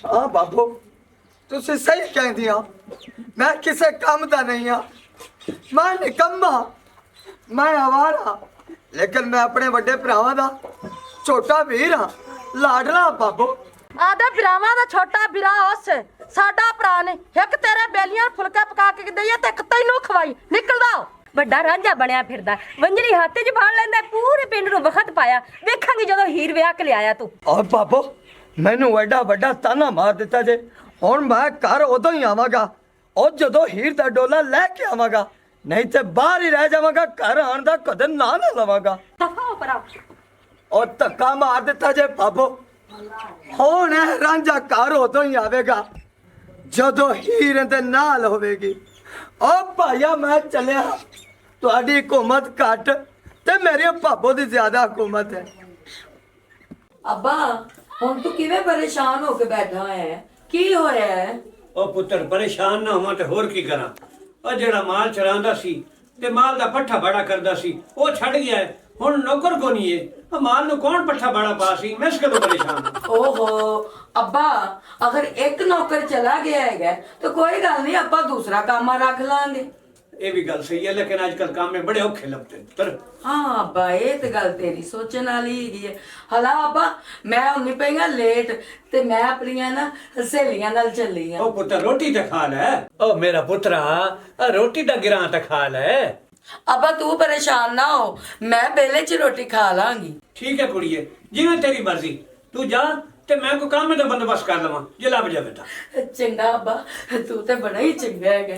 हाँ बाबू, तुसी सही कहती हो। मैं किसे काम दा नहीं हाँ। मैं निकम्मा, मैं आवारा, लेकिन मैं अपने बड़े भरावां दा छोटा वीर हाँ, लाडला बाबू। आदे भरावां दा छोटा भरा उस साडा भरा ने एक तेरे बेलियां फुलके पका के दईए ते एक तैनू खवाई। निकल दाओ। ਵੱਡਾ ਰਾਂਝਾ ਬਣਿਆ ਫਿਰਦਾ ਵੰਜਰੀ ਹੱਥ 'ਚ ਫੜ ਲੈਂਦਾ ਪੂਰੇ ਪਿੰਡ ਨੂੰ ਵਖਤ ਪਾਇਆ ਵੇਖਾਂਗੀ ਜਦੋਂ ਹੀਰ ਵਿਆਹ ਕੇ ਲਿਆਇਆ ਤੂੰ और बाबू मैनू एडा वड्डा ताना मार दिता जे हुण मैं घर उदों ही आवांगा और जदों हीर दा डोला लैके आवांगा नहीं ते बाहर ही रह जावांगा घर आण दा कदम ना लवांगा ਦਫਾ ਹੋ ਪਰਾ और धक्का मार दिता जे बाबू हुण ए रांझा घर उदों ही आवेगा जदों हीर दे नाल होवेगी ओ भाईया मैं चलिया तुहाडी हुकूमत घट ते मेरी भाबो दी ज्यादा हुकूमत है अब्बा हुण तू किवें परेशान होके बैठा है की होया है ਉਹ ਪੁੱਤਰ ਪਰੇਸ਼ਾਨ ਨਾ ਹੋਵਾਂ ਤੇ ਹੋਰ ਕੀ ਕਰਾਂ ਉਹ ਜਿਹੜਾ ਮਾਲ ਚਰਾਂਦਾ ਸੀ ਤੇ ਮਾਲ ਦਾ ਪੱਠਾ ਬਾੜਾ ਕਰਦਾ ਸੀ ਉਹ ਛੱਡ ਗਿਆ ਹੈ। ਹੁਣ ਨੌਕਰ ਕੋ ਨਹੀਂ ਏ ਉਹ ਮਾਲ ਨੂੰ ਕੌਣ ਪੱਠਾ ਬਾੜਾ ਪਾ ਸੀ ਮੈਂ ਇਸ ਗੱਲੋਂ ਪਰੇਸ਼ਾਨ ਹਾਂ। ओहो अब्बा अगर एक नौकर चला गया है तो कोई गल नहीं अब्बा दूसरा काम रख लांगे ਇਹ ਵੀ ਗੱਲ ਸਹੀ ਹੈ ਲੇਕਿਨ ਅੱਜ ਕੱਲ ਕੰਮ में बड़े औखे लगते हैं पुत्र हाँ अब्बा ये तो गल तेरी सोचने वाली ही है हला अब्बा मैं उन्नी पईया लेट ते मैं अपनियां ना सहेलियां नाल चली हां ਉਹ ਪੁੱਤਰ ਰੋਟੀ ਤਾਂ ਖਾ ਲੈ ਉਹ ਮੇਰਾ ਪੁੱਤਰਾ ਰੋਟੀ ਦਾ ਗਿਰਾਂ ਤਾਂ ਖਾ ਲੈ अब्बा तू परेशान ना हो मैं बेले च रोटी खा लांगी ठीक है कुड़िए जिवें तेरी मर्जी तू जा ते मैं को काम ਦਾ ਬੰਦੋਬਸਤ ਕਰ ਲਵਾਂ ਜੇ ਲੱਭ ਜਾਵੇ ਤਾਂ चंगा अब्बा तू तो बड़ा ही चंगा है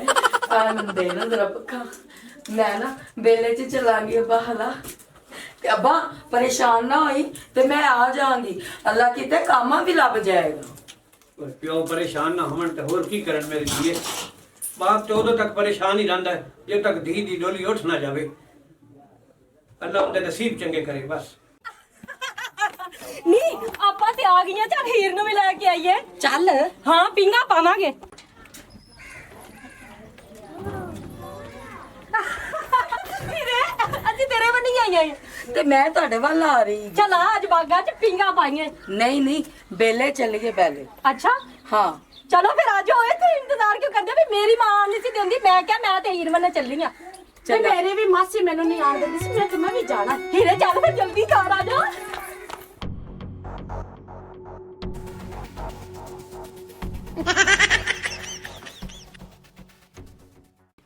आनंद दे ना जरा पक्का मैं ना बेले च चलांगी अब्बा हला ते अब्बा परेशान ना होई ते मैं आ जाऊंगी अल्लाह कीते कामा भी लभ जाएगा ਪਿਓ ਪਰੇਸ਼ਾਨ ਨਾ ਹੋਣ ਤੇ ਹੋਰ ਕੀ ਕਰਨ ਮੇਰੀ ਧੀਏ ਬਾਪ ਤੇ ਉਦੋਂ ਤੱਕ ਪਰੇਸ਼ਾਨ ਹੀ ਰਹਿੰਦਾ ਹੈ ਜਦ ਤੱਕ ਧੀ ਦੀ ਡੋਲੀ ਉੱਠ ਨਾ ਜਾਵੇ ਅੱਲਾ ਉਹਦੇ ਨਸੀਬ ਚੰਗੇ ਕਰੇ ਬਸ ਨਹੀਂ ਆਪਾਂ ਤੇ ਆ ਗਈਆਂ ਚੱਲ ਹੀਰ ਨੂੰ ਵੀ ਲੈ ਕੇ ਆਈਏ ਚੱਲ ਹਾਂ ਪਿੰਗਾ ਪਾਵਾਂਗੇ ਹੀਰੇ ਅਸੀਂ ਤੇਰੇ ਵੱਲ ਨਹੀਂ ਆਈਆਂ ते मैं ਤੁਹਾਡੇ ਵੱਲ ਆ ਰਹੀ ਚੱਲ ਆ ਅੱਜ ਬਾਗਾ 'ਚ ਪਿੰਗਾ ਪਾਈਆਂ नहीं नहीं बेले चलिए पहले ਅੱਛਾ हाँ ਚਲੋ ਫਿਰ ਆ ਜਾਓ ਇਹ ਤੇ ਇੰਤਜ਼ਾਰ ਕਿਉਂ ਕਰਦੇ ਵੀ ਮੇਰੀ ਮਾਂ ਨਹੀਂ ਸੀ ਦਿੰਦੀ ਮੈਂ ਕਿਹਾ ਮੈਂ ਤੇ ਹੀਰ ਵੱਲ ਚੱਲੀ ਆ ਤੇ ਮੇਰੀ ਵੀ ਮਾਸੀ ਮੈਨੂੰ ਨਹੀਂ ਆਣ ਦਿੰਦੀ ਸੀ ਮੈਂ ਵੀ ਜਾਣਾ ਹੀਰੇ ਚੱਲ ਫਿਰ ਜਲਦੀ ਘਰ ਆ ਜਾ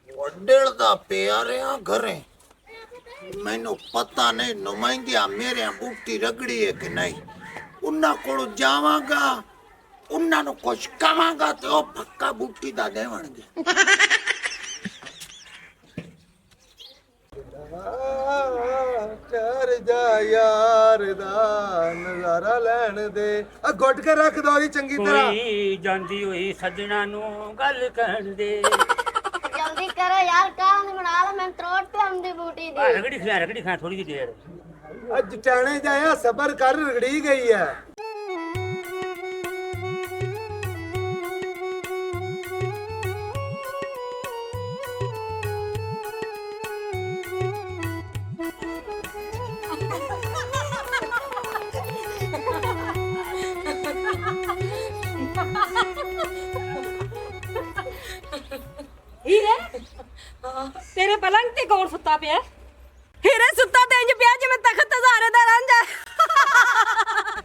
ਵੱਡੇਲ ਦਾ ਪਿਆ ਰਿਆਂ ਘਰੇ ਮੈਨੂੰ ਪਤਾ ਨਹੀਂ ਨੁਮਾਇੰਦਿਆਂ ਮੇਰੇ ਬੂਟੀ ਰਗੜੀ ਹੈ ਕਿ ਨਹੀਂ ਉਹਨਾਂ ਕੋਲ ਜਾਵਾਂਗਾ ਉਹਨਾਂ ਨੂੰ ਕੁਛ ਕਵਾਂਗਾ ਤੇ ਉਹ ਪੱਕਾ ਬੂਟੀ ਦਾ ਦੇਵਣਗੇ कर जा यार दा नजारा लैण दे आ घुट के रख दो जी चंगी तरह ਹੋਈ ਜਾਂਦੀ ਹੋਈ ਸੱਜਣਾ ਨੂੰ ਗੱਲ ਕਰਨ ਦੇ जल्दी करो यार काम बना लो मैं त्रोट पे हमदी बूटी दी ਰਗੜੀ ਖਾ ਥੋੜੀ ਜਿਹੀ ਦੇਰ ਅੱਜ ਟਾਣੇ ਜਾਇਆ ਸਬਰ ਕਰ ਰਗੜੀ ਗਈ ਹੈ ਹੀਰੇ ਤੇਰੇ ਪਲੰਗ ਤੇ ਕੌਣ ਸੁੱਤਾ ਪਿਆ ਹੀਰੇ ਸੁੱਤਾ ਤੇ ਇੰਜ ਪਿਆ ਜਿਵੇਂ ਤਖਤ ਹਜ਼ਾਰੇ ਦਾ ਰਾਂਝਾ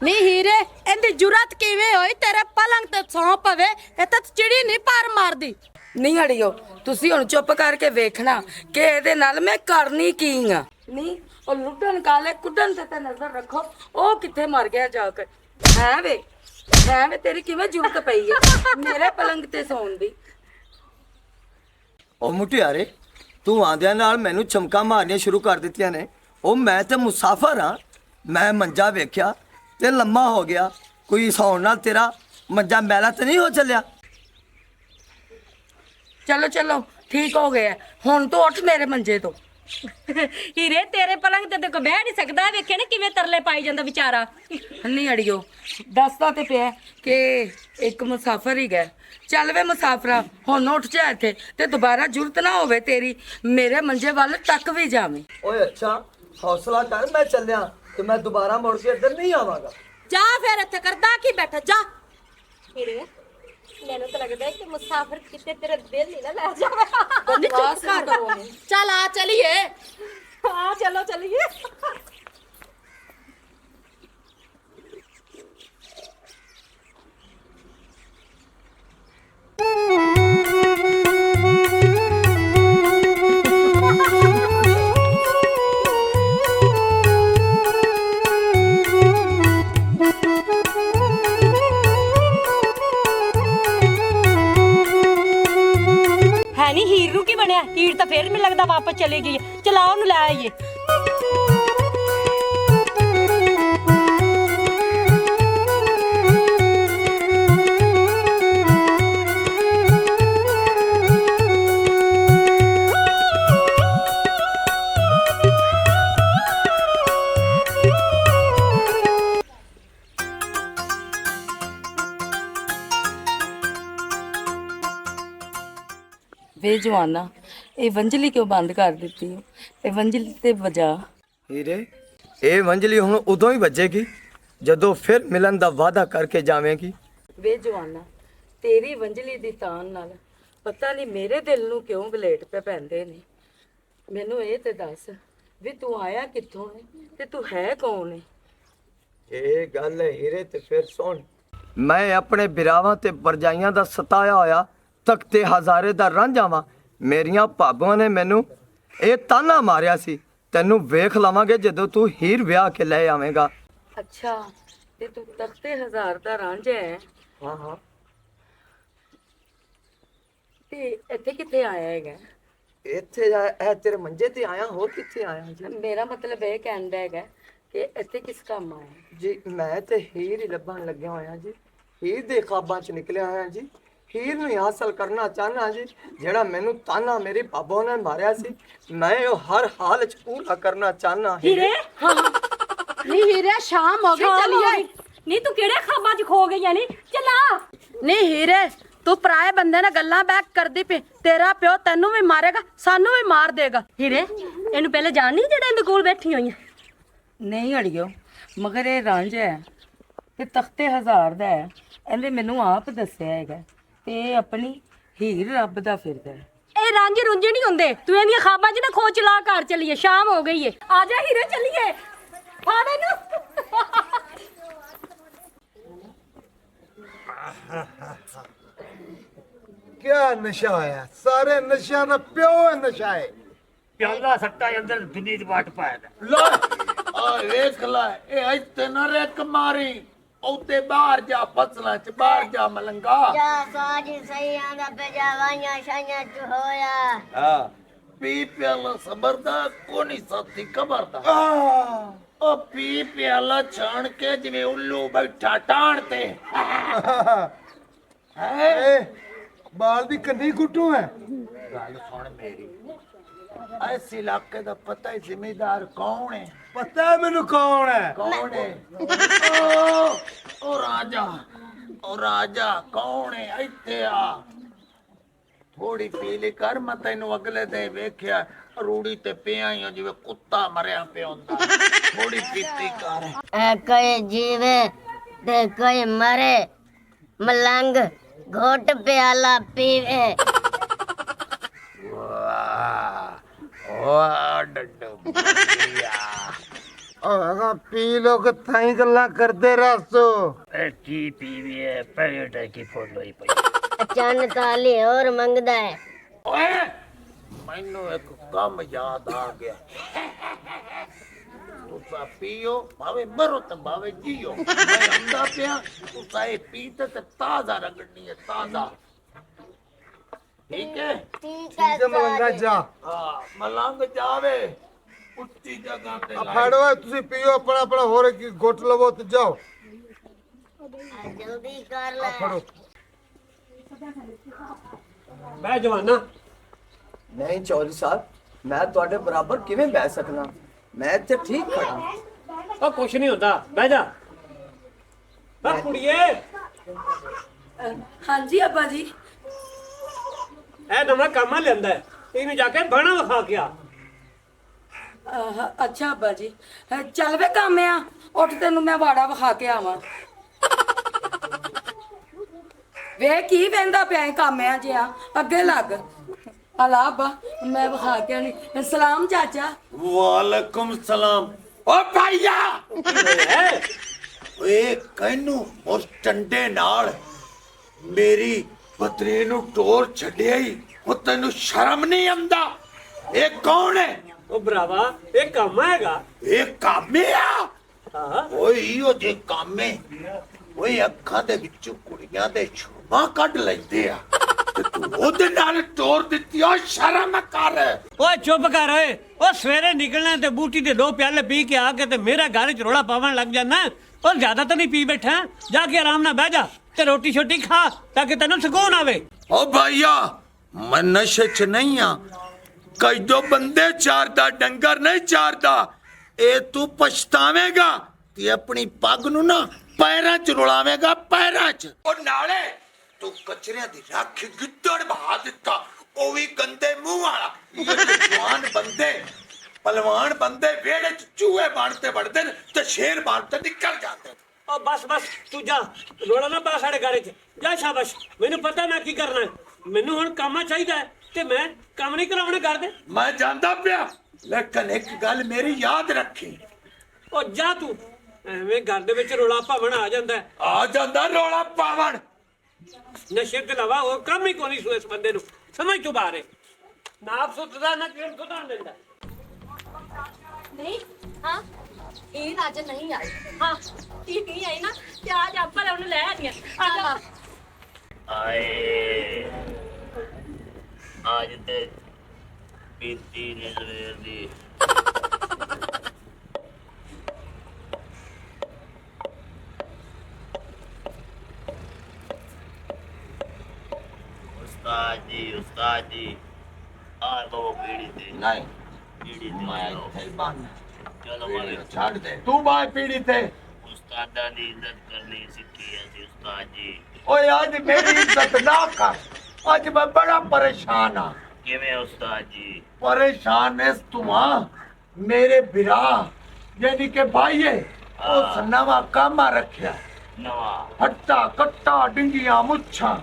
ਨਹੀਂ ਹੀਰੇ ਇਹਦੀ ਜੁਰਤ ਕਿਵੇਂ ਹੋਈ ਤੇਰੇ ਪਲੰਗ ਤੇ ਸੌਂ ਪਵੇ ਇਹ ਤਾਂ ਚਿੜੀ ਨਹੀਂ ਪਾਰ ਮਾਰਦੀ ਨਹੀਂ ਅੜਿਓ ਤੁਸੀਂ ਹੁਣ ਚੁੱਪ ਕਰਕੇ ਵੇਖਣਾ ਕਿ ਇਹਦੇ ਨਾਲ ਮੈਂ ਕਰਨੀ ਕੀ ਆ ਨਹੀਂ ਉਹ ਲੁੱਟਣ ਕਾਲੇ ਕੁੱਟਣ ਤੇ ਨਜ਼ਰ ਰੱਖੋ ਉਹ ਕਿੱਥੇ ਮਰ ਗਿਆ ਜਾ ਕੇ ਹੈ ਵੇ ਤੇਰੀ ਕਿਵੇਂ ਜੁਰਤ ਪਈ ਹੈ ਮੇਰੇ ਪਲੰਗ ਤੇ ਸੌਣ ਦੀ ਉਹ ਮੁਟਿਆਰੇ ਤੂੰ ਆਂਦਿਆਂ ਨਾਲ ਮੈਨੂੰ ਚਮਕਾ ਮਾਰਨੀਆਂ ਸ਼ੁਰੂ ਕਰ ਦਿੱਤੀਆਂ ਨੇ ਉਹ ਮੈਂ ਤੇ ਮੁਸਾਫਰ ਹਾਂ ਮੈਂ ਮੰਜਾ ਵੇਖਿਆ ਤੇ ਲੰਮਾ ਹੋ ਗਿਆ ਕੋਈ ਸੌਣ ਨਾਲ ਤੇਰਾ ਮੰਜਾ ਮੈਲਾ ਤੇ ਨਹੀਂ ਹੋ ਚੱਲਿਆ ਚਲੋ ਚਲੋ ਠੀਕ ਹੋ ਗਿਆ ਹੁਣ ਤੂੰ ਉੱਠ ਮੇਰੇ ਮੰਜੇ ਤੋਂ ਹੀਰੇ ਤੇਰੇ ਪਲੰਗ ਤੇ ਕੋ ਬਹਿ ਨਹੀਂ ਸਕਦਾ ਵੇਖੇ ਨੇ ਕਿਵੇਂ ਤਰਲੇ ਪਾਈ ਜਾਂਦਾ ਵਿਚਾਰਾ ਨਹੀਂ ਅੜਿਓ ਦੱਸਦਾ ਤੇ ਪਿਆ ਕਿ ਇੱਕ ਮੁਸਾਫਰ ਹੀ ਗਿਆ ਚੱਲ ਵੇ ਮੁਸਾਫਰਾ ਹੁਣ ਉੱਠ ਜਾ ਇੱਥੇ ਤੇ ਦੁਬਾਰਾ ਜ਼ਰੂਰਤ ਨਾ ਹੋਵੇ ਤੇਰੀ ਮੇਰੇ ਮੰਜੇ ਵੱਲ ਤੱਕ ਵੀ ਜਾਵੇਂ ਓਏ ਅੱਛਾ ਹੌਸਲਾ ਕਰ ਮੈਂ ਚੱਲਿਆ ਤੇ ਮੈਂ ਦੁਬਾਰਾ ਮੁੜ ਕੇ ਇੱਧਰ ਨਹੀਂ ਆਵਾਂਗਾ ਜਾ ਫਿਰ ਇੱਥੇ ਕਰਦਾ ਕੀ ਬੈਠਾ ਜਾ ਹੀਰੇ ਮੈਨੂੰ ਤਾਂ ਲੱਗਦਾ ਹੈ ਕਿ ਮੁਸਾਫਰ ਕਿਤੇ ਤੇਰਾ ਦਿਲ ਨਹੀਂ ਨਾ ਲੈ ਜਾਵੇ ਬਕਵਾਸ ਨਾ ਕਰੋ ਚੱਲ ਆ ਚਲੀਏ ਹਾਂ ਚਲੋ ਚਲੀਏ ਹੈ ਨਹੀਂ ਹੀਰ ਨੂੰ ਕੀ ਬਣਿਆ ਹੀਰ ਤਾਂ ਫੇਰ ਮੈਨੂੰ ਲੱਗਦਾ ਵਾਪਸ ਚਲੀ ਗਈ ਹੈ ਚਲਾਓ ਉਹਨੂੰ ਲੈ ਆਈਏ ਵੇ ਜਵਾਨਾ ਇਹ ਵੰਜਲੀ ਕਿਉਂ ਬੰਦ ਕਰ ਦਿੱਤੀ ਇਹ ਵੰਜਲੀ ਤੇ ਵਜਾ ਹੀਰੇ ਇਹ ਵੰਜਲੀ ਹੁਣ ਉਦੋਂ ਹੀ ਵੱਜੇਗੀ ਜਦੋਂ ਫਿਰ ਮਿਲਣ ਦਾ ਵਾਅਦਾ ਕਰਕੇ ਜਾਵੇਂਗੀ। ਵੇ ਜਵਾਨਾ ਤੇਰੀ ਵੰਜਲੀ ਦੀ ਤਾਨ ਨਾਲ ਪਤਾ ਨਹੀਂ ਮੇਰੇ ਦਿਲ ਨੂੰ ਕਿਉਂ ਬਲੇਟ ਪੈ ਪੈਂਦੇ ਨੇ ਮੈਨੂੰ ਇਹ ਤੇ ਦੱਸ ਵੀ ਤੂੰ ਆਇਆ ਕਿੱਥੋਂ ਹੈ ਤੇ ਤੂੰ ਹੈ ਕੌਣ ਹੈ ਇਹ ਗੱਲ ਹੈ ਹੀਰੇ ਤੇ ਫਿਰ ਸੁਣ, ਮੈਂ ਆਪਣੇ ਬਿਰਾਵਾਂ ਤੇ ਪਰਜਾਈਆਂ ਦਾ ਸਤਾਇਆ ਹੋਇਆ ਤਖਤੇ ਹਜ਼ਾਰੇ ਦਾ ਰਾਂਝਾ ਵਾਂ। ਮੇਰੀਆਂ ਭਾਬੀਆਂ ਨੇ ਮੈਨੂੰ ਇਹ ਤਾਨਾ ਮਾਰਿਆ ਸੀ, ਤੈਨੂੰ ਵੇਖ ਲਵਾਂਗੇ ਜਦੋਂ ਤੂੰ ਹੀਰ ਵਿਆਹ ਕੇ ਲੈ ਆਵੇਂਗਾ। ਅੱਛਾ ਤੇ ਤੂੰ ਤਖਤੇ ਹਜ਼ਾਰ ਦਾ ਰਾਂਝਾ ਹੈ ਹਾਂ ਹਾਂ, ਤੇ ਇੱਥੇ ਕਿੱਥੇ ਆਇਆ ਹੈਗਾ ਇੱਥੇ ਇਹ ਤੇਰੇ ਮੰਜੇ ਤੇ ਆਇਆ, ਹੋਰ ਕਿੱਥੇ ਆਇਆ ਜੀ? ਮੇਰਾ ਮਤਲਬ ਇਹ ਕਹਿੰਦਾ ਹੈਗਾ ਕਿ ਇੱਥੇ ਕਿਸ ਕੰਮ ਆਇਆ ਜੀ ਮੈਂ ਤੇ ਹੀਰ ਹੀ ਲੱਭਣ ਲੱਗਿਆ ਹੋਇਆ ਜੀ, ਹੀਰ ਦੇ ਖਾਬਾਂ ਚ ਨਿਕਲਿਆ ਹੋਇਆ ਜੀ, ਹੀਰ ਨੂੰ ਹਾਸਲ ਕਰਨਾ ਚਾਹਨਾ ਜੀ। ਜਿਹੜਾ ਮੈਨੂੰ ਤਾਨਾ ਮੇਰੀ ਭਾਬੋ ਨੇ ਮਾਰਿਆ ਸੀ ਮੈਂ ਉਹ ਹਰ ਹਾਲ ਚ ਪੂਰਾ ਕਰਨਾ ਚਾਹਨਾ। ਹੀਰੇ ਨਹੀਂ ਹੀਰੇ ਸ਼ਾਮ ਹੋ ਗਈ ਚਲੀਏ ਨਹੀਂ ਤੂੰ ਕਿਹੜੇ ਖਾਬਾਂ 'ਚ ਖੋ ਗਈ ਨਹੀਂ ਚਲਾ ਨਹੀਂ ਹੀਰੇ ਤੂੰ ਪਰਾਏ ਬੰਦੇ ਨਾਲ ਗੱਲਾਂ ਬੈਕ ਕਰਦੀ ਪਈ ਤੇਰਾ ਪਿਓ ਤੈਨੂੰ ਵੀ ਮਾਰੇਗਾ ਸਾਨੂੰ ਵੀ ਮਾਰ ਦੇਗਾ ਹੀਰੇ ਇਹਨੂੰ ਪਹਿਲੇ ਜਾਣ ਨਹੀਂ ਜਿਹੜਾ ਇਹਦੇ ਕੋਲ ਬੈਠੀ ਹੋਈ ਨਹੀਂ ਅੜਿਓ ਮਗਰ ਇਹ ਰਾਂਝਾ ਹੈ ਤੇ ਤਖਤੇ ਹਜ਼ਾਰ ਦਾ ਹੈ ਇਹਨੇ ਮੈਨੂੰ ਆਪ ਦੱਸਿਆ ਹੈਗਾ ਤੇ ਇਹ ਆਪਣੀ ਹੀਰ ਰੱਬ ਦਾ ਫਿਰਦਾ ਹੈ ਇਹ ਰਾਂਝੇ ਰੁੰਝੇ ਨਹੀਂ ਹੁੰਦੇ ਤੂੰ ਇਹਦੀਆਂ ਖਾਬਾਂ 'ਚ ਨਾ ਖੋ ਚਲਾ ਘਰ ਚੱਲੀਏ ਸ਼ਾਮ ਹੋ ਗਈ ਏ ਆ ਜਾ ਹੀਰੇ ਚੱਲੀਏ ਫੜ ਇਹਨੂੰ क्या नशा है? सारे नशा ना प्यो है नशा है। ਪਿਆਲਾ ਸੱਟਾ ਅੰਦਰ ਦੁਨੀ ਦੀ ਵਾਟ ਪਾਇਆ ਦਾ ला आ देख ला ए ऐते ना रेक मारी औते बाहर जा फसला च बाहर जा मलंगा। ਜਾ ਸਾਜੀ ਸਹੀ ਆਂਦਾ ਪਿਆ ਵਾਈਆਂ ਸ਼ਾਈਆਂ ਚ ਹੋਇਆ हां पी प्याला सबरदा कोनी साथी खबरदा। ओ पी प्याला छान के जिवे उल्लू बैठा टाण ते है बाल दी कन्नी गुट्टू है। गल सुन मेरी इस इलाके दा पता है जिम्मेदार कौन है? पता है मैनू कौन है? कौन है? ओ राजा कौन है? इत्थे आ थोड़ी पीली कर मैं तेनू अगले दे वेख्या रूड़ी ते पिया ही जिवे कुत्ता मरिया पे हुंदा। थोड़ी पीती कर ਕਈ ਜੀਵੇ ਤੇ ਕਈ ਮਰੇ ਮਲੰਗ ਘੋਟ ਪਿਆਲਾ ਪੀਵੇ वाह डड्डू पी लो के थाई गल्ला करदे रसो। ਇਹ ਕੀ ਪੀਵੀ ਹੈ ਪੈਟ ਕੀ ਫੋਟੋ ਹੀ ਪਈ ਚੰਨ ਤਾਲੀ ਹੋਰ ਮੰਗਦਾ ਹੈ ओए मैनू एक कम याद आ गया। तुसा पियो भावे मरो ते भावे जियो मैं अंदा पिया तुसा ए पीते ते ताजा रगड़नी है ताजा ठीक है। ਠੀਕ ਹੈ ਮਲੰਗਾ ਜਾ हाँ मलंग जावे उच्ची जगह ते लाई। ਫੜੋ ਤੁਸੀਂ ਪੀਓ ਆਪਣਾ ਆਪਣਾ ਹੋਰ ਕੀ ਗੁੱਟ ਲਵੋ ਤੇ ਜਾਓ ਜਲਦੀ ਕਰ ਲੈ ਫੜੋ ਬਹਿ ਜਵਾਨਾ ਨਹੀਂ ਚੌਧਰੀ ਸਾਹਿਬ ਮੈਂ ਤੁਹਾਡੇ ਬਰਾਬਰ ਕਿਵੇਂ ਬਹਿ ਸਕਦਾ, ਮੈਂ ਇੱਥੇ ਠੀਕ ਖੜਾ। ਉਹ ਕੁਛ ਨਹੀਂ ਹੁੰਦਾ ਬਹਿ ਜਾ। ਆ ਕੁੜੀਏ ਹਾਂਜੀ ਅੱਬਾ ਜੀ ਇਹ ਨਵਾਂ ਕੰਮ ਲੈਂਦਾ ਹੈ, ਇਹਨੂੰ ਜਾ ਕੇ ਬਾਣਾ ਵਿਖਾ ਕੇ ਆ। ਅੱਛਾ ਅੱਬਾ ਜੀ ਚੱਲ ਵੇ ਕੰਮ ਆ ਉੱਠ ਤੈਨੂੰ ਮੈਂ ਵਾੜਾ ਵਿਖਾ ਕੇ ਆਵਾਂ ਵੇ ਕੀ ਵੇਂਦਾ ਪਿਆ ਕਾਮਿਆਂ ਜਿਆ ਅੱਗੇ ਲੱਗ ਅਲਾਬਾ ਮੈਂ ਵਿਖਾ ਕੇ ਨਹੀਂ ਸਲਾਮ ਚਾਚਾ ਵਾਲੇਕੁਮ ਸਲਾਮ। ਓ ਭਾਈਆ ਓਏ ਕੈਨੂੰ ਉਸ ਟੰਡੇ ਨਾਲ ਮੇਰੀ ਪਤਰੀ ਨੂੰ ਟੋਰ ਛੱਡਿਆ ਹੀ, ਉਹ ਤੈਨੂੰ ਸ਼ਰਮ ਨਹੀਂ ਆਉਂਦਾ? ਇਹ ਕੌਣ ਹੈ? ਉਹ ਭਰਾਵਾ ਇਹ ਕੰਮ ਹੈਗਾ। ਇਹ ਕਾਮੇ ਆ? ਹਾਂ ਓਏ ਇਹੋ ਜੇ ਕਾਮੇ ਓਏ ਅੱਖਾਂ ਦੇ ਵਿੱਚੋਂ ਕੁੜੀਆਂ ਦੇ ਛੁਮਾ ਕੱਢ ਲੈਂਦੇ ਆ ਤੇ ਤੂੰ ਉਹਦੇ ਨਾਲ ਟੋਰ ਦਿੱਤੀ? ਓ ਸ਼ਰਮ ਕਰ। ਓਏ ਚੁੱਪ ਕਰ ਓਏ। ਉਹ ਸਵੇਰੇ ਨਿਕਲਣਾ ਤੇ ਬੂਟੀ ਦੇ 2 ਪਿਆਲੇ ਪੀ ਕੇ ਆ ਕੇ ਤੇ ਮੇਰਾ ਘਰ ਚ ਰੋਲਾ ਪਾਵਣ ਲੱਗ ਜਾਣਾ। ਉਹ ਜ਼ਿਆਦਾ ਤਾਂ ਨਹੀਂ ਪੀ ਬੈਠਾ, ਜਾ ਕੇ ਆਰਾਮ ਨਾਲ ਬਹਿ ਜਾ ਤੇ ਰੋਟੀ ਛੋਟੀ ਖਾ ਤਾਂ ਕਿ ਤੈਨੂੰ ਸਕੂਨ ਆਵੇ। ਓ ਭਾਈਆ ਮੈਂ ਨਸ਼ੇ ਚ ਨਹੀਂ ਆ, ਕਈ ਦੋ ਬੰਦੇ ਚਾਰਦਾ ਡੰਗਰ ਨਹੀਂ ਚਾਰਦਾ। ਇਹ ਤੂੰ ਪਛਤਾਵੇਂਗਾ ਤੇ ਆਪਣੀ ਪੱਗ ਨੂੰ ਨਾ ਪੈਰਾਂ ਚ ਰੁਲਾਵੇਂਗਾ, ਪੈਰਾਂ ਚ। ਉਹ ਨਾਲੇ ਤੂੰ ਕਚਰਿਆਂ ਦੀ ਰੱਖ ਗਿੱਦੜ ਬਹਾ ਦਿੱਤਾ, ਉਹ ਵੀ ਗੰਦੇ ਮੂੰਹ ਵਾਲਾ। ਇਹ ਜਵਾਨ ਬੰਦੇ ਪਹਿਲਵਾਨ ਬੰਦੇ ਵਿਹੜੇ ਚ ਚੂਹੇ ਬਣਤੇ ਵੜਦੇ ਨੇ ਤੇ ਸ਼ੇਰ ਬਣਤੇ ਨਿਕਲ ਜਾਂਦੇ ਨੇ। ਉਹ ਬਸ ਬਸ ਤੂੰ ਜਾ, ਰੋਲਾ ਨਾ ਪਾ ਸਾਡੇ ਘਰ ਚ ਜਾ। ਸ਼ਾਬਾਸ਼, ਮੈਨੂੰ ਪਤਾ ਮੈਂ ਕੀ ਕਰਨਾ। ਮੈਨੂੰ ਹੁਣ ਕੰਮ ਚਾਹੀਦਾ ਹੈ ਤੇ ਮੈਂ ਕੰਮ ਨਹੀਂ ਕਰਾਉਣੇ ਕਰਦੇ। ਮੈਂ ਜਾਂਦਾ ਪਿਆ, ਲੇਕਿਨ ਇੱਕ ਗੱਲ ਮੇਰੀ ਯਾਦ ਰੱਖੀ। ਉਹ ਜਾ ਤੂੰ, ਐਵੇਂ ਘਰ ਦੇ ਵਿੱਚ ਰੋਲਾ ਭਾਵਣ ਆ ਜਾਂਦਾ ਹੈ। ਆ ਜਾਂਦਾ ਰੌਲਾ ਪਾਵਣ। ਨਸ਼ੇ ਤੋਂ ਇਲਾਵਾ ਹੋਰ ਕੰਮ ਹੀ ਕੋਈ ਨਹੀਂ ਸੂ ਇਸ ਬੰਦੇ ਨੂੰ, ਸਮਝ ਤੋਂ ਬਾਹਰ ਹੈ। ਨਾ ਆਪ ਸੁੱਤਦਾ ਨਾ ਕਿਹਨ ਸੁਧਾਰ ਦਿੰਦਾ। ਨਹੀਂ ਹਾਂ ਇਹ ਅੱਜ ਨਹੀਂ ਆਈ। ਹਾਂ ਇਹ ਨਹੀਂ ਆਈ ਨਾ ਤੇ ਅੱਜ ਆਪਾਂ ਉਹਨੂੰ ਲੈ ਆਣੀਆਂ। ਆ ਜਾ ਆਏ ਅੱਜ ਤੇ ਪੀਤੀ ਨੇ ਸਵੇਰ ਦੀ। ਉਸਤਾਦ ਜੀ ਆ ਲੋ ਪੀੜੀ ਤੇ। ਨਹੀਂ ਪੀੜੀ ਤੇ ਮੈਂ ਆਓ। ਇੱਥੇ ਬੰਨ ਚਲੋ ਮਾਰੇ ਛੱਡ ਦੇ ਤੂੰ ਬਾਹਰ ਪੀੜੀ ਤੇ। ਉਸਤਾਦਾਂ ਦੀ ਇੱਜ਼ਤ ਕਰਨੀ ਸਿੱਖੀ ਹੈ ਜੀ ਉਸਤਾਦ ਜੀ। ਓਏ ਅੱਜ ਮੇਰੀ ਇੱਜ਼ਤ ਨਾ ਕਰ, ਅੱਜ ਮੈਂ ਬੜਾ ਪਰੇਸ਼ਾਨ ਆ। ਕਿਵੇਂ ਉਸਤਾਦ ਜੀ? ਪਰੇਸ਼ਾਨ ਇਸ ਤੂੰ ਆ ਮੇਰੇ ਬਿਰਾ ਯਾਨੀ ਕਿ ਭਾਈਏ ਉਸ ਨਵਾਂ ਕਾਮਾ ਰੱਖਿਆ। ਨਵਾਂ ਹੱਟਾ ਕੱਟਾ ਡਿੰਗੀਆਂ ਮੁੱਛਾਂ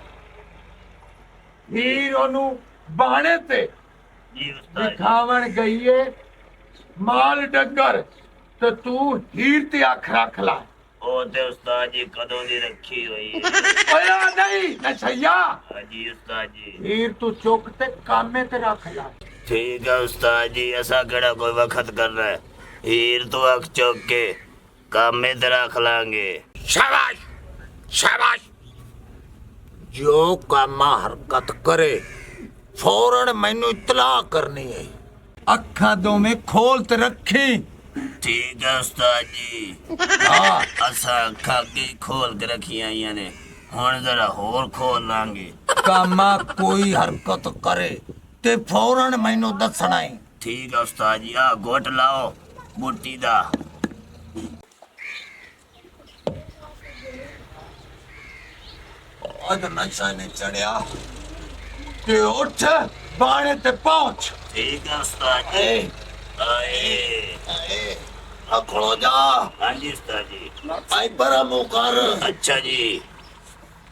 ਹੀਰ ਉਹਨੂੰ ਬਾਣੇ ਤੇ ਜੀ ਉਸਤਾਦ ਜੀ। ਦਿਖਾਵਣ ਗਈ ਏ ਮਾਲ ਡੰਗਰ ਤੇ ਤੂੰ ਹੀਰ ਤੇ ਅੱਖ ਰੱਖ ਲਾ। ਉਹ ਤੇ ਉਸਤਾਦ ਜੀ ਕਦੋਂ ਦੀ ਰੱਖੀ ਹੋਈ ਹੈ। ਓਏ ਆ ਨਹੀਂ ਨਸ਼ਈਆ, ਜੀ ਉਸਤਾਦ ਜੀ। ਹੀਰ ਤੂੰ ਚੁੱਕ ਤੇ ਕਾਮੇ ਤੇ ਰੱਖ ਲਾ। ਠੀਕ ਹੈ ਉਸਤਾਦ ਜੀ, ਐਸਾ ਕਿਹੜਾ ਕੋਈ ਵਕਤ ਕਰ ਰਹਾ ਹੈ। ਹੀਰ ਤੋਂ ਅੱਖ ਚੁੱਕ ਕੇ ਕਾਮੇ ਤੇ ਰੱਖ ਲਾਂਗੇ। ਸ਼ਾਬਾਸ਼ ਸ਼ਾਬਾਸ਼। ਜੋ ਕਾਮਾ ਹਰਕਤ ਕਰੇ ਫੌਰਨ ਮੈਨੂੰ ਇਤਲਾਹ ਕਰਨੀ ਹੈ। ਅੱਖਾਂ ਦੋਵੇਂ ਖੋਲ ਤੇ ਰੱਖੀ। ਠੀਕ ਹੈ ਉਸਤਾਦ ਜੀ। ਹਾਂ ਅਸਾਂ ਅੱਖਾਂ ਕੀ ਖੋਲ ਕੇ ਰੱਖੀਆਂ ਆਈਆਂ ਨੇ, ਹੁਣ ਜ਼ਰਾ ਹੋਰ ਖੋਲ ਲਾਂਗੇ। ਕਾਮਾ ਕੋਈ ਹਰਕਤ ਕਰੇ ਤੇ ਫੌਰਨ ਮੈਨੂੰ ਦੱਸਣਾ ਹੈ। ਠੀਕ ਹੈ ਉਸਤਾਦ ਜੀ। ਆ ਗੋਟ ਲਾਓ ਬੂਟੀ ਦਾ। ਅੱਜ ਨਸ਼ਾ ਨੇ ਚੜਿਆ ਤੇ ਉੱਠ ਬਾਣੇ ਤੇ ਪਹੁੰਚ। ਠੀਕ ਹੈ ਉਸਤਾਦ ਜੀ। ਏ ਆਏ ਏ ਆ ਖਲੋ ਜਾ। ਹਾਂਜੀ ਉਸਤਾਦ ਜੀ। ਆਈ ਬੜਾ ਮੂੰਹ ਕਰ। ਅੱਛਾ ਜੀ।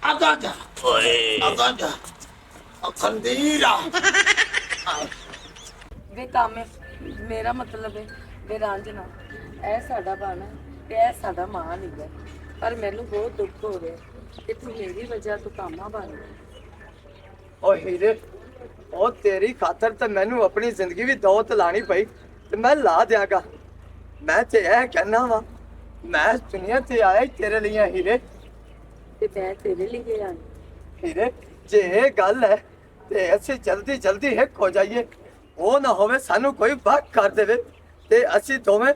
ਆਗਾ ਜਾ ਓਏ ਆਗਾ ਜਾ ਖੰਦੀਰਾ। ਵੇ ਕਾਮੇ ਮੇਰਾ ਮਤਲਬ ਹੈ ਵੇ ਰਾਂਝਣਾ ਇਹ ਸਾਡਾ ਬਾਣਾ ਤੇ ਇਹ ਸਾਡਾ ਮਾਂ ਨਹੀਂ ਹੈ, ਪਰ ਮੈਨੂੰ ਬਹੁਤ ਦੁੱਖ ਹੋ ਰਿਹਾ ਕਿ ਤੂੰ ਮੇਰੀ ਵਜ੍ਹਾ ਤੋਂ ਕਾਮਾ ਬਣ ਗਿਆ। ਓ ਹੀਰੇ, ਉਹ ਤੇਰੀ ਖਾਤਰ ਤੇ ਮੈਨੂੰ ਆਪਣੀ ਜ਼ਿੰਦਗੀ ਵੀ ਦੋਤ ਲਾਣੀ ਪਈ ਤੇ ਮੈਂ ਲਾ ਦਿਆਂਗਾ। ਮੈਂ ਤੇ ਇਹ ਕਹਿਣਾ ਵਾ, ਮੈਂ ਦੁਨੀਆ ਤੇ ਆਇਆ ਹੀ ਤੇਰੇ ਲਈ ਆ ਹੀਰੇ। ਤੇ ਮੈਂ ਤੇਰੇ ਲਈ ਆਈ। ਹੀਰੇ ਜੇ ਇਹ ਗੱਲ ਹੈ ਤੇ ਅਸੀਂ ਜਲਦੀ ਜਲਦੀ ਇੱਕ ਹੋ ਜਾਈਏ। ਉਹ ਨਾ ਹੋਵੇ ਸਾਨੂੰ ਕੋਈ ਵਾਕ ਕਰ ਦੇਵੇ ਤੇ ਅਸੀਂ ਦੋਵੇਂ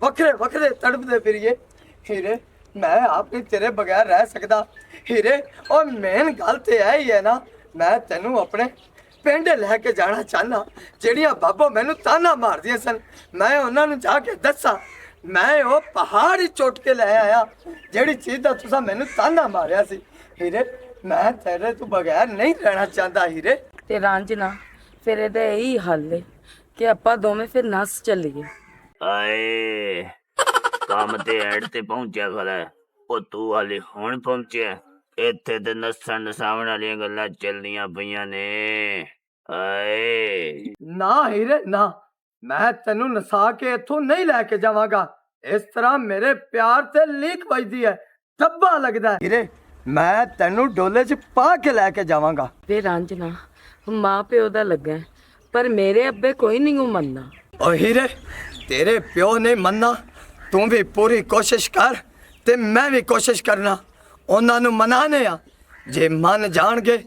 ਵੱਖਰੇ ਵੱਖਰੇ ਤੜਪਦੇ ਫਿਰੀਏ। ਹੀਰੇ ਮੈਂ ਆਪ ਨਹੀਂ ਤੇਰੇ ਬਗੈਰ ਰਹਿ ਸਕਦਾ। ਹੀਰੇ ਉਹ ਮੇਨ ਗੱਲ ਤੇ ਇਹ ਹੀ ਹੈ ਨਾ, ਮੈਂ ਤੈਨੂੰ ਆਪਣੇ ਪਿੰਡ ਲੈ ਕੇ ਜਾਣਾ ਚਾਹਨਾ। ਜਿਹੜੀਆਂ ਬਾਬੋ ਮੈਨੂੰ ਤਾਨਾ ਮਾਰਦੀਆਂ ਸਨ, ਮੈਂ ਉਹਨਾਂ ਨੂੰ ਜਾ ਕੇ ਦੱਸਾਂ ਮੈਂ ਉਹ ਪਹਾੜ ਹੀ ਚੁੱਟ ਕੇ ਲੈ ਆਇਆ ਜਿਹੜੀ ਚੀਜ਼ ਦਾ ਤੁਸੀਂ ਮੈਨੂੰ ਤਾਨਾ ਮਾਰਿਆ ਸੀ। ਹੀਰੇ ਮੈਂ ਤੇਰੇ ਤੋਂ ਬਗੈਰ ਨਹੀਂ ਰਹਿਣਾ ਚਾਹੁੰਦਾ ਹੀਰੇ। ਤੇ ਰਾਂਝਣਾ ਫਿਰ ਇਹਦਾ ਇਹੀ ਹੱਲ ਹੈ ਕਿ ਆਪਾਂ ਦੋਵੇਂ ਫਿਰ ਨਸ ਚੱਲੀਏ। ਆਏ ਕੰਮ ਤੇ ਐਡ ਤੇ ਪਹੁੰਚਿਆ ਖੜਾ ਹੈ। ਉਹ ਤੂੰ ਹਾਲੇ ਹੁਣ ਪਹੁੰਚਿਆ, ਇੱਥੇ ਤੇ ਨੱਸਣ ਨਸਾਵਣ ਵਾਲੀਆਂ ਗੱਲਾਂ ਚੱਲਦੀਆਂ ਪਈਆਂ ਨੇ। ਹਾਏ ਨਾ ਹੀਰੇ ਨਾ, ਮੈਂ ਤੈਨੂੰ ਨਸਾ ਕੇ ਇੱਥੋਂ ਨਹੀਂ ਲੈ ਕੇ ਜਾਵਾਂਗਾ। ਇਸ ਤਰ੍ਹਾਂ ਮੇਰੇ ਪਿਆਰ ਤੇ ਲੀਕ ਵੱਜਦੀ ਹੈ, ਧੱਬਾ ਲੱਗਦਾ ਹੈ। ਹੀਰੇ ਮੈਂ ਤੈਨੂੰ ਡੋਲੇ 'ਚ ਪਾ ਕੇ ਲੈ ਕੇ ਜਾਵਾਂਗਾ। ਵੇ ਰਾਂਝਣਾ ਮਾਂ ਪਿਓ ਦਾ ਲੱਗਾ ਹੈ, ਪਰ ਮੇਰੇ ਅੱਬੇ ਕੋਈ ਨਹੀਂ ਮੰਨਦਾ। ਓ ਹੀਰੇ ਤੇਰੇ ਪਿਓ ਨੇ ਮੰਨਾ, ਤੂੰ ਵੀ ਪੂਰੀ ਕੋਸ਼ਿਸ਼ ਕਰ ਤੇ ਮੈਂ ਵੀ ਕੋਸ਼ਿਸ਼ ਕਰਨਾ, ਉਹਨਾਂ ਨੂੰ ਮਨਾਣੇ ਆ। ਜੇ ਮੰਨ ਜਾਣਗੇ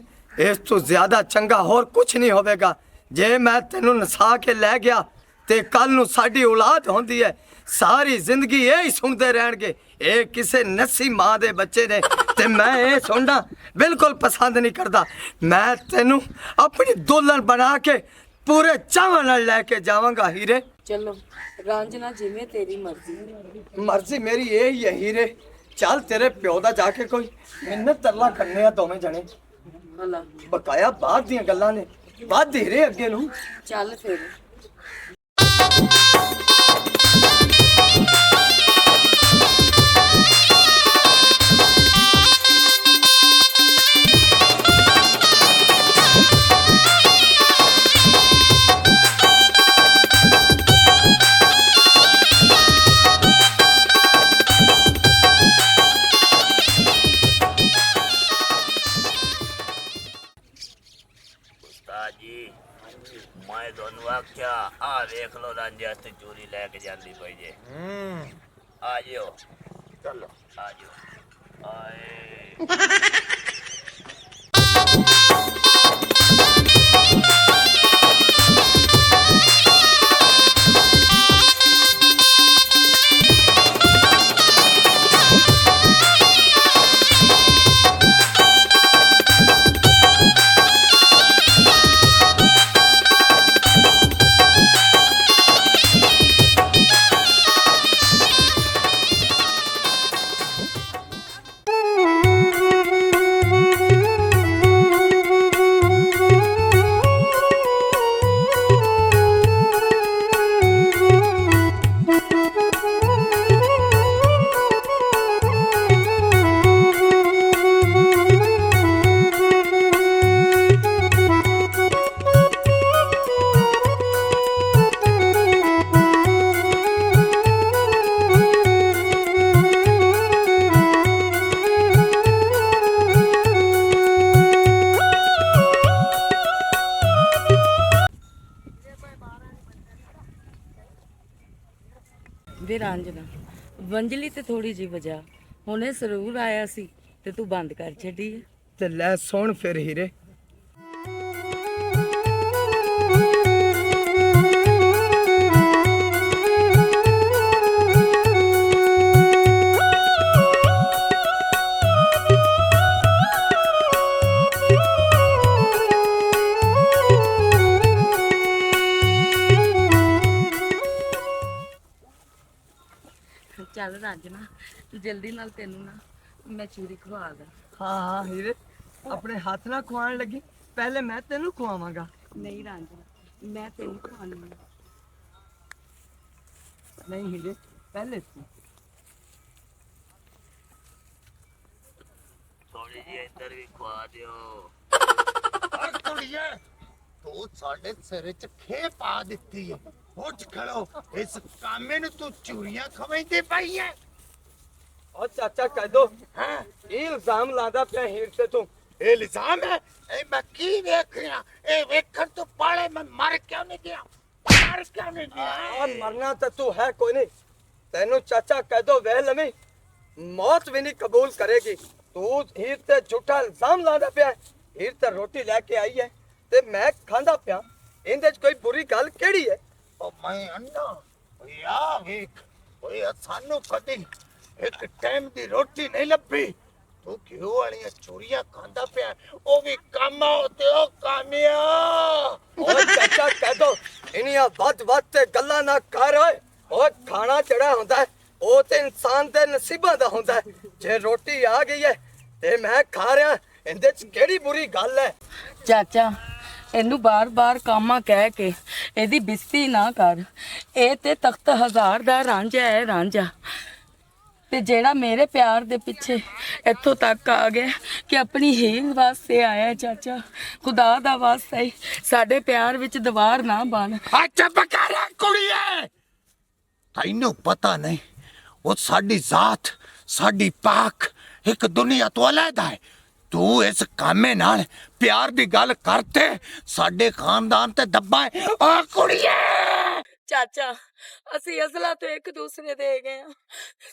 ਇਸ ਤੋਂ ਜ਼ਿਆਦਾ ਚੰਗਾ ਹੋਰ ਕੁਝ ਨਹੀਂ ਹੋਵੇਗਾ। ਜੇ ਮੈਂ ਤੈਨੂੰ ਨਸਾ ਕੇ ਲੈ ਗਿਆ ਤੇ ਕੱਲ ਨੂੰ ਸਾਡੀ ਔਲਾਦ ਹੁੰਦੀ ਹੈ, ਸਾਰੀ ਜ਼ਿੰਦਗੀ ਇਹ ਹੀ ਸੁਣਦੇ ਰਹਿਣਗੇ ਇਹ ਕਿਸੇ ਨਸੀ ਮਾਂ ਦੇ ਬੱਚੇ ਨੇ, ਤੇ ਮੈਂ ਇਹ ਸੁਣਨਾ ਬਿਲਕੁਲ ਪਸੰਦ ਨਹੀਂ ਕਰਦਾ। ਮੈਂ ਤੈਨੂੰ ਆਪਣੀ ਦੁਲਹਨ ਬਣਾ ਕੇ ਪੂਰੇ ਚਾਵਾਂ ਨਾਲ ਲੈ ਕੇ ਜਾਵਾਂਗਾ ਹੀਰੇ। ਚਲੋ ਰਾਂਝਣਾ ਜਿਵੇਂ ਤੇਰੀ ਮਰਜ਼ੀ। ਮਰਜ਼ੀ ਮੇਰੀ ਇਹ ਹੀ ਹੈ ਹੀਰੇ। ਚੱਲ ਤੇਰੇ ਪਿਓ ਦਾ ਜਾ ਕੇ ਕੋਈ ਮਿੰਨਤ ਤਰਲਾ ਕਰਨੇ ਆ ਦੋਵੇਂ ਜਣੇ। ਹਲਾ ਬਕਾਇਆ ਬਾਅਦ ਦੀਆਂ ਗੱਲਾਂ ਨੇ, ਬਾਅਦ ਹੀਰੇ ਅੱਗੇ ਨੂੰ। ਚੱਲ ਫਿਰ। ਉਸਤਾਦ ਜੀ ਮੈਂ ਤੁਹਾਨੂੰ ਆਖਿਆ ਆ ਵੇਖ ਲੋ ਰਾਂਝੇ ਵਾਸਤੇ ਚੂਰੀ ਲੈ ਕੇ ਜਾਂਦੀ ਪਈ ਜੇ। ਆ ਜਿਓ ਚਲੋ ਆ ਜਿਓ। ਆਏ ਵੇ ਰਾਂਝਣਾ ਵੰਜਲੀ ਤੇ ਥੋੜੀ ਜੀ ਵਜਾ, ਹੁਣੇ ਸਰੂਰ ਆਇਆ ਸੀ ਤੇ ਤੂੰ ਬੰਦ ਕਰ ਛੱਡੀ ਹੈ। ਤੇ ਲੈ ਸੁਣ ਫਿਰ ਹੀਰੇ, ਚੱਲ ਰਾਂਝਣਾ ਜਲਦੀ ਨਾਲ ਤੈਨੂੰ ਨਾ ਮੈਂ ਚੂਰੀ ਖਵਾ ਦਾਂ। ਹਾਂ ਹਾਂ ਹੀਰੇ ਆਪਣੇ ਹੱਥ ਨਾਲ ਖਵਾਉਣ ਲੱਗੀ, ਪਹਿਲੇ ਮੈਂ ਤੈਨੂੰ ਖਵਾਵਾਂਗਾ। ਨਹੀਂ ਰਾਂਝਣਾ ਮੈਂ ਤੈਨੂੰ ਖਵਾਉਣੀ ਹੈ। ਨਹੀਂ ਹੀਰੇ ਪਹਿਲੇ ਤੂੰ। ਥੋੜੀ ਜਿਹੀ ਇੱਧਰ ਵੀ ਖਵਾ ਦਿਓ। ਹਰ ਕੁੜੀਏ ਤੂੰ ਸਾਡੇ ਸਿਰ 'ਚ ਖੇ ਪਾ ਦਿੱਤੀ ਹੈ। ਉੱਠ ਖੜੋ, ਇਸ ਕਾਮੇ ਨੂੰ ਤੂੰ ਚੂਰੀਆਂ ਖਵਾਈਂਦੀ ਪਈ ਹੈ। ਉਹ ਚਾਚਾ ਕਹਿ ਦੋ ਹਾਂ ਇਹ ਇਲਜ਼ਾਮ ਲਾਦਾ ਪਿਆ ਹੀਰ ਤੇ ਤੂੰ। ਇਹ ਇਲਜ਼ਾਮ ਹੈ? ਇਹ ਮੈਂ ਕੀ ਵੇਖ ਰਿਹਾ? ਇਹ ਵੇਖਣ ਤੋਂ ਪਾਲੇ ਮੈਂ ਮਰ ਕਿਉਂ ਨਹੀਂ ਗਿਆ? ਮਰ ਕਿਉਂ ਨਹੀਂ ਆ ਗਿਆ? ਮਰਨਾ ਤਾਂ ਤੂੰ ਹੈ ਕੋਈ ਨਹੀਂ, ਤੈਨੂੰ ਚਾਚਾ ਕਹਿ ਦੋ ਵਹਿ ਲਵੀਂ, ਮੌਤ ਵੀ ਨਹੀਂ ਕਬੂਲ ਕਰੇਗੀ। ਤੂੰ ਹੀਰ ਤੇ ਝੂਠਾ ਇਲਜ਼ਾਮ ਲਾਦਾ ਪਿਆ। ਹੀਰ ਤਾਂ ਰੋਟੀ ਲੈ ਕੇ ਆਈ ਹੈ ਤੇ ਮੈਂ ਖਾਂਦਾ ਪਿਆ, ਇਹਦੇ 'ਚ ਕੋਈ ਬੁਰੀ ਗੱਲ ਕਿਹੜੀ ਹੈ? ਉਹ ਮੈਂ ਅੰਨਾ ਓਏ ਆ ਵੇਖ, ਓਏ ਸਾਨੂੰ ਕਦੀ ਇੱਕ ਟਾਈਮ ਦੀ ਰੋਟੀ ਨਹੀਂ ਲੱਭੀ। ਤੂੰ ਘਿਓ ਵਾਲੀਆਂ ਚੂਰੀਆਂ ਖਾਂਦਾ ਪਿਆ, ਉਹ ਵੀ ਕਾਮਾ ਤੇ ਉਹ ਕਾਮਿਆ। ਓਏ ਚਾਚਾ ਕਹਿ ਦੋ ਇਨੀਆਂ ਵੱਧ ਤੇ ਗੱਲਾਂ ਨਾ ਕਰ ਓਏ। ਓਏ ਖਾਣਾ ਜਿਹੜਾ ਹੁੰਦਾ ਹੈ ਉਹ ਤੇ ਇਨਸਾਨ ਦੇ ਨਸੀਬਾਂ ਦਾ ਹੁੰਦਾ ਹੈ। ਜੇ ਰੋਟੀ ਆ ਗਈ ਹੈ ਤੇ ਮੈਂ ਖਾ ਰਿਹਾ, ਇਹਦੇ 'ਚ ਕਿਹੜੀ ਬੁਰੀ ਗੱਲ ਹੈ? ਚਾਚਾ ਇਹਨੂੰ ਬਾਰ-ਬਾਰ ਕਾਮਾ ਕਹਿ ਕੇ ਇਹਦੀ ਬਿਸਤੀ ਨਾ ਕਰ। ਇਹ ਤੇ ਤਖਤ ਹਜ਼ਾਰ ਦਾ ਰਾਂਝਾ ਹੈ ਰਾਂਝਾ, ਤੇ ਜਿਹੜਾ ਮੇਰੇ ਪਿਆਰ ਦੇ ਪਿੱਛੇ ਇੱਥੋਂ ਤੱਕ ਆ ਗਿਆ ਕਿ ਆਪਣੀ ਹੀਰ ਵਾਸਤੇ ਆਇਆ ਚਾਚਾ, ਖੁਦਾ ਦਾ ਵਾਸਤਾ ਹੀ ਸਾਡੇ ਪਿਆਰ ਵਿੱਚ ਦੀਵਾਰ ਨਾ ਬਣ। ਆ ਚੁੱਪ ਕਰ ਕੁੜੀਏ, ਤੈਨੂੰ ਪਤਾ ਨਹੀਂ ਉਹ ਸਾਡੀ ਜ਼ਾਤ, ਸਾਡੀ ਪਾਕ ਇੱਕ ਦੁਨੀਆ ਤੋਂ ਅਲੱਗ ਹੈ। ਤੂੰ ਇਸ ਕਾਮੇ ਨਾਲ ਪਿਆਰ ਦੀ ਗੱਲ ਕਰਤੇ ਸਾਡੇ ਖਾਨਦਾਨ ਤੇ ਦੱਬਾ ਹੈ। ਆ ਕੁੜੀਏ ਚਾਚਾ ਅਸੀਂ ਅਸਲਾ ਤੋਂ ਇੱਕ ਦੂਸਰੇ ਦੇ ਗਏ ਆ,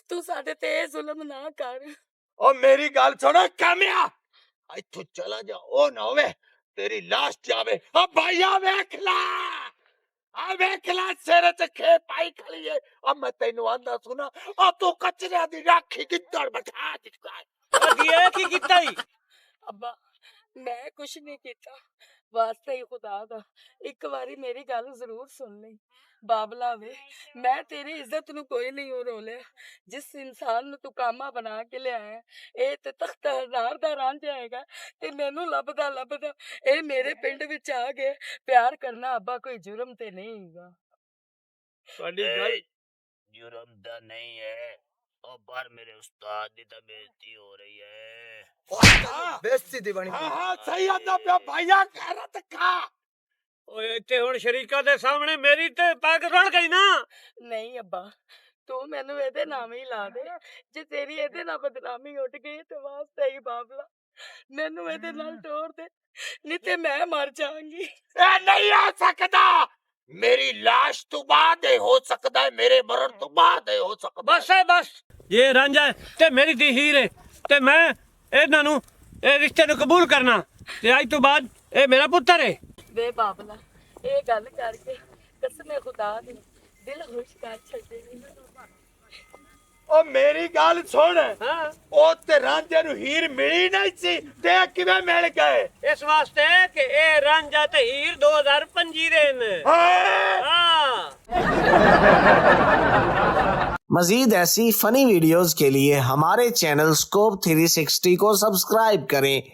ਤੂੰ ਸਾਡੇ ਤੇ ਇਹ ਜ਼ੁਲਮ ਨਾ ਕਰ। ਉਹ ਮੇਰੀ ਗੱਲ ਸੁਣੋ ਕਾਮਿਆ, ਇੱਥੋਂ ਚਲਾ ਜਾ, ਉਹ ਨਾ ਹੋਵੇ ਤੇਰੀ ਲਾਸ਼ ਜਾਵੇ। ਆ ਭਾਈਆ ਵੇਖ ਲੈ, ਆ ਵੇਖ ਲੈ ਸਿਰ ਤੇ ਖੇ ਪਾਈ ਖਲੀਏ। ਆ ਮੈਂ ਤੈਨੂੰ ਆਂਦਾ ਸੁਣਾ, ਆ ਤੂੰ ਕਚਰਿਆਂ ਦੀ ਰਾਖੀ ਕਿੱਧਰ ਬਿਠਾ ਦਿੱਤਾ। ਅਦੀਏ ਕੀ ਕੀਤਾ ਈ? ਅੱਬਾ ਮੈਂ ਕੁਛ ਨਹੀਂ ਕੀਤਾ, ਵਾਸਤਾ ਹੀ ਖੁਦਾ ਦਾ ਇੱਕ ਵਾਰੀ ਮੇਰੀ ਗੱਲ ਜ਼ਰੂਰ ਸੁਣ ਲਈ। ਬਾਬਲਾ ਵੇ, ਮੈਂ ਤੇਰੀ ਇੱਜ਼ਤ ਨੂੰ ਕੋਈ ਨਹੀਂ ਹੋ ਰੋਲਿਆ। ਜਿਸ ਇਨਸਾਨ ਨੂੰ ਤੂੰ ਕਾਮਾ ਬਣਾ ਕੇ ਲਿਆਇਆ, ਇਹ ਤੇ ਤਖਤ ਹਜ਼ਾਰ ਦਾ ਰਾਂਝਾ ਹੈਗਾ ਤੇ ਮੈਨੂੰ ਲੱਭਦਾ ਲੱਭਦਾ ਇਹ ਮੇਰੇ ਪਿੰਡ ਵਿੱਚ ਆ ਗਿਆ। ਪਿਆਰ ਕਰਨਾ ਅੱਬਾ ਕੋਈ ਜੁਰਮ ਤੇ ਨਹੀਂ ਹੈਗਾ। ਤੁਹਾਡੀ ਗੱਲ जुर्म दा नहीं है और बार मेरे उस्ताद दी तो बेइज्जती हो रही है। ਬੇਇੱਜ਼ਤੀ ਦੀ ਬਣੀ। ਹਾਂ ਸਹੀ ਆਂਦਾ ਪਿਆ ਭਾਈਆ, ਗੈਰਤ ਖਾ। ਓਏ ਇੱਥੇ ਹੁਣ ਸ਼ਰੀਕਾਂ ਦੇ ਸਾਹਮਣੇ ਮੇਰੀ ਤੇ ਪੱਗ ਰੁੜ ਗਈ ਨਾ। ਨਹੀਂ ਅੱਬਾ, ਤੂੰ ਮੈਨੂੰ ਇਹਦੇ ਨਾਮ ਹੀ ਲਾ ਦੇ। ਜੇ ਤੇਰੀ ਇਹਦੇ ਨਾਲ ਬਦਨਾਮੀ ਉੱਡ ਗਈ ਤੇ ਵਾਸਤਾ ਹੀ ਬਾਬਲਾ ਮੈਨੂੰ ਇਹਦੇ ਨਾਲ ਤੋੜ ਦੇ, ਨਹੀਂ ਤੇ ਮੈਂ ਮਰ ਜਾਵਾਂਗੀ। ਇਹ ਨਹੀਂ ਹੋ ਸਕਦਾ, ਮੇਰੀ ਲਾਸ਼ ਤੋਂ ਬਾਅਦ ਇਹ ਹੋ ਸਕਦਾ ਹੈ, ਮੇਰੇ ਮਰਨ ਤੋਂ ਬਾਅਦ ਇਹ ਹੋ ਸਕਦਾ। ਬਸ ਹੈ ਬਸ, ਇਹ ਰਾਂਝਾ ਹੈ ਤੇ ਮੇਰੀ ਦੀ ਹੀਰ ਹੈ ਤੇ ਮੈਂ ਇਹਨਾਂ ਨੂੰ ਇਹ ਰਿਸ਼ਤੇ ਨੂੰ ਕਬੂਲ ਕਰਨਾ ਤੇ ਅੱਜ ਤੋਂ ਬਾਅਦ ਇਹ ਮੇਰਾ ਪੁੱਤਰ ਹੈ। ਵੇ ਬਾਬਲਾ, ਇਹ ਗੱਲ ਕਰਕੇ ਕਸਮੇ ਖੁਦਾ ਦੀ ਦਿਲ ਖੁਸ਼ ਕਰ ਛੱਡੇਗੀ। ਉਹ ਮੇਰੀ ਗੱਲ ਸੁਣ, ਹਾਂ, ਉਹ ਤੇ ਰਾਂਝੇ ਨੂੰ ਹੀਰ ਮਿਲੀ ਨਹੀਂ ਸੀ ਤੇ ਇਹ ਕਿਵੇਂ ਮਿਲ ਗਏ? ਇਸ ਵਾਸਤੇ ਕਿ ਇਹ ਰਾਂਝਾ ਤੇ ਹੀਰ 2025 ਦੇ ਨੇ। ਹਾਂ। मजीद ऐसी फनी वीडियोस के लिए हमारे चैनल स्कोप 360 को सब्सक्राइब करें